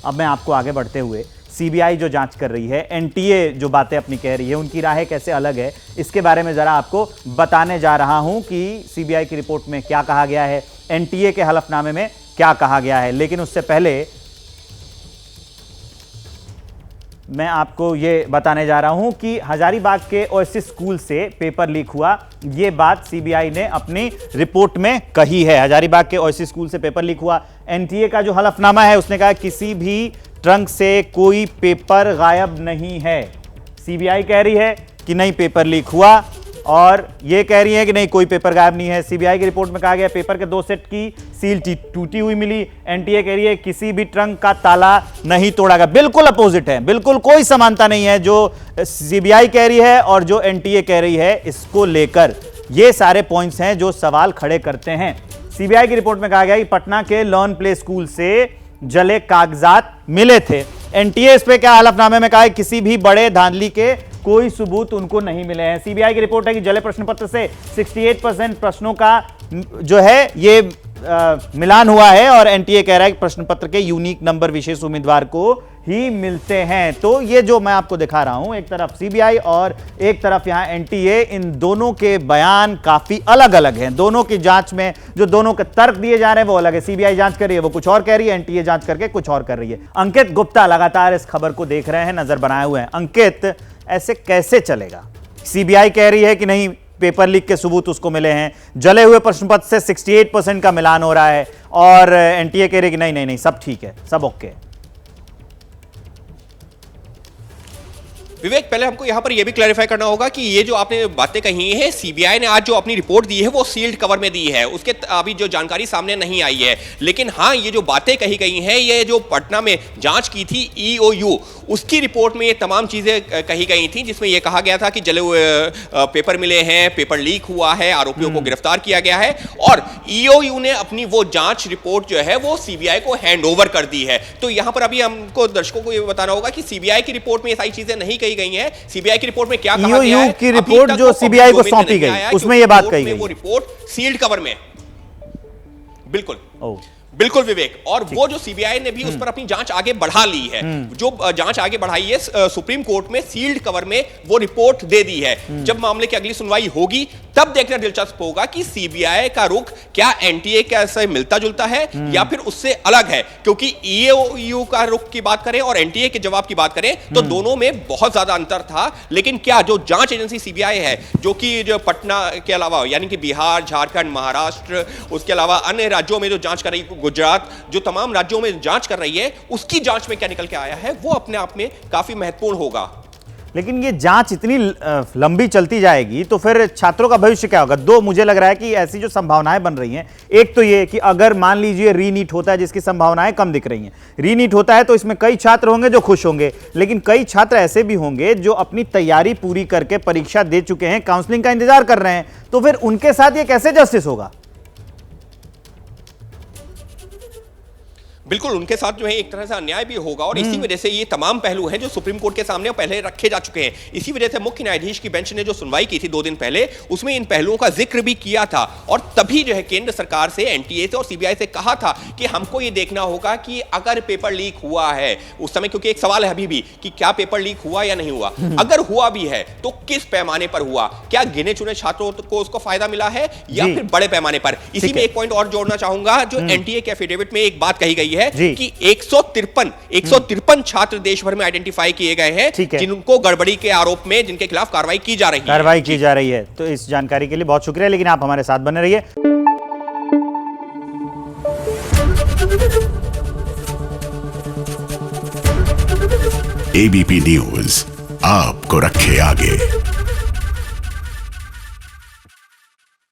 अब मैं आपको आगे बढ़ते हुए सीबीआई जो जांच कर रही है, एनटीए जो बातें अपनी कह रही है, उनकी राहें कैसे अलग है, इसके बारे में जरा आपको बताने जा रहा हूं कि सीबीआई की रिपोर्ट में क्या कहा गया है, एनटीए के हलफनामे में क्या कहा गया है। लेकिन उससे पहले मैं आपको ये बताने जा रहा हूं कि हजारीबाग के ओएसिस स्कूल से पेपर लीक हुआ, ये बात सीबीआई ने अपनी रिपोर्ट में कही है। हजारीबाग के ओएसिस स्कूल से पेपर लीक हुआ, एनटीए का जो हलफनामा है उसने कहा किसी भी ट्रंक से कोई पेपर गायब नहीं है। सीबीआई कह रही है कि नहीं पेपर लीक हुआ, और ये कह रही है कि नहीं कोई पेपर गायब नहीं है। सीबीआई की रिपोर्ट में कहा गया पेपर के 2 सेट की सील टूटी हुई मिली। एनटीए कह रही है किसी भी ट्रंक का ताला नहीं तोड़ा गया। बिल्कुल अपोजिट है, बिल्कुल कोई समानता नहीं है जो सीबीआई कह रही है और जो एनटीए कह रही है। इसको लेकर ये सारे पॉइंट्स हैं जो सवाल खड़े करते हैं। सीबीआई की रिपोर्ट में कहा गया कि पटना के लॉन प्ले स्कूल से जले कागजात मिले थे। एनटीए इस पे क्या हलफनामे में कहा है किसी भी बड़े धांधली के कोई सबूत उनको नहीं मिले हैं। सीबीआई की रिपोर्ट है कि जले प्रश्न पत्र से 68% प्रश्नों का जो है ये मिलान हुआ है, और एनटीए कह रहा है कि प्रश्न पत्र के यूनिक नंबर विशेष उम्मीदवार को ही मिलते हैं। तो ये जो मैं आपको दिखा रहा हूं, एक तरफ सीबीआई और एक तरफ यहां एनटीए, इन दोनों के बयान काफी अलग अलग हैं। दोनों की जांच में जो दोनों के तर्क दिए जा रहे हैं वो अलग है। सीबीआई जांच कर रही है वो कुछ और कह रही है, एनटीए जांच करके कुछ और कर रही है। अंकित गुप्ता लगातार इस खबर को देख रहे हैं, नजर बनाए हुए हैं। अंकित, ऐसे कैसे चलेगा? सीबीआई कह रही है कि नहीं पेपर लीक के सबूत उसको मिले हैं, जले हुए प्रश्न पत्र से 68% का मिलान हो रहा है, और एनटीए कह रही है कि नहीं नहीं नहीं सब ठीक है, सब ओके है। विवेक, पहले हमको यहाँ पर यह भी क्लैरिफाई करना होगा कि ये जो आपने बातें कही हैं, सीबीआई ने आज जो अपनी रिपोर्ट दी है वो सील्ड कवर में दी है, उसके अभी जो जानकारी सामने नहीं आई है। लेकिन हाँ, ये जो बातें कही गई हैं, ये जो पटना में जांच की थी ईओयू, उसकी रिपोर्ट में ये तमाम चीजें कही गई थी, जिसमें यह कहा गया था कि जले हुए पेपर मिले हैं, पेपर लीक हुआ है, आरोपियों को गिरफ्तार किया गया है, और ईओयू ने अपनी वो जांच रिपोर्ट जो है वो सीबीआई को हैंड ओवर कर दी है। तो यहाँ पर अभी हमको दर्शकों को ये बताना होगा कि सीबीआई की रिपोर्ट में ये सारी चीजें नहीं कही गई है। सीबीआई की रिपोर्ट में क्या कहा गया है, की रिपोर्ट जो सीबीआई को सौंपी गई उसमें ये बात कही गई, वो रिपोर्ट सील्ड कवर में। बिल्कुल विवेक, और वो जो सीबीआई ने भी उस पर अपनी जांच आगे बढ़ा ली है, जो जांच आगे बढ़ाई है सुप्रीम कोर्ट में सील्ड कवर में वो रिपोर्ट दे दी है। जब मामले की अगली सुनवाई होगी तब देखना दिलचस्प होगा कि सीबीआई का रुख क्या एनटीए के से मिलता जुलता है या फिर उससे अलग है, क्योंकि ईओयू का रुख की बात करें और एनटीए के जवाब की बात करें तो दोनों में बहुत ज्यादा अंतर था। लेकिन क्या जो जांच एजेंसी सीबीआई है, जो कि जो पटना के अलावा यानी कि बिहार, झारखंड, महाराष्ट्र, उसके अलावा अन्य राज्यों में जो जांच कर रही, गुजरात, जो तमाम राज्यों में जांच कर रही है, उसकी जांच में क्या निकल के आया है वो अपने आप में काफी महत्वपूर्ण होगा। लेकिन ये जांच इतनी लंबी चलती जाएगी तो फिर छात्रों का भविष्य क्या होगा? दो मुझे लग रहा है कि ऐसी जो संभावनाएं बन रही हैं, एक तो ये कि अगर मान लीजिए रीनीट होता है, जिसकी संभावनाएं कम दिख रही हैं, रीनीट होता है तो इसमें कई छात्र होंगे जो खुश होंगे, लेकिन कई छात्र ऐसे भी होंगे जो अपनी तैयारी पूरी करके परीक्षा दे चुके हैं, काउंसलिंग का इंतजार कर रहे हैं, तो फिर उनके साथ ये कैसे जस्टिस होगा? बिल्कुल, उनके साथ जो है एक तरह से अन्याय भी होगा, और इसी वजह से ये तमाम पहलू हैं जो सुप्रीम कोर्ट के सामने पहले रखे जा चुके हैं। इसी वजह से मुख्य न्यायाधीश की बेंच ने जो सुनवाई की थी 2 दिन पहले, उसमें इन पहलुओं का जिक्र भी किया था, और तभी जो है केंद्र सरकार से, एनटीए से और सीबीआई से कहा था कि हमको ये देखना होगा कि अगर पेपर लीक हुआ है उस समय, क्योंकि एक सवाल है अभी भी कि क्या पेपर लीक हुआ या नहीं हुआ, अगर हुआ भी है तो किस पैमाने पर हुआ, क्या गिने चुने छात्रों को उसको फायदा मिला है या फिर बड़े पैमाने पर। इसी में एक पॉइंट और जोड़ना चाहूंगा, जो एनटीए के एफिडेविट में एक बात कही गई है कि 153 छात्र देश भर में आइडेंटिफाई किए गए हैं जिनको गड़बड़ी के आरोप में, जिनके खिलाफ कार्रवाई की जा रही है। तो इस जानकारी के लिए बहुत शुक्रिया, लेकिन आप हमारे साथ बने रहिए। एबीपी न्यूज आपको रखे आगे।